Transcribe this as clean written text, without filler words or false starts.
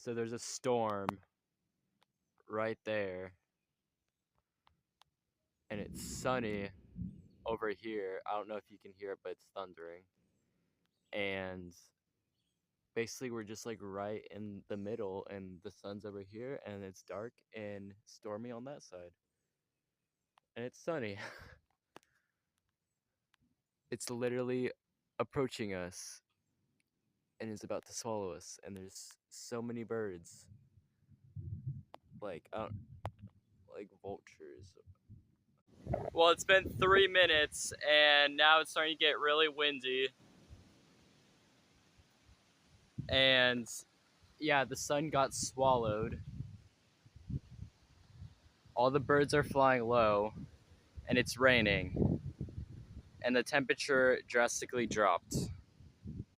So there's a storm right there, and it's sunny over here. I don't know if you can hear it, but it's thundering. And basically, we're just like right in the middle, and the sun's over here, and it's dark and stormy on that side. And it's sunny. It's literally approaching us and is about to swallow us. And there's so many birds, like like vultures. Well, it's been 3 minutes, and now it's starting to get really windy. And yeah, the sun got swallowed. All the birds are flying low, and it's raining. And the temperature drastically dropped.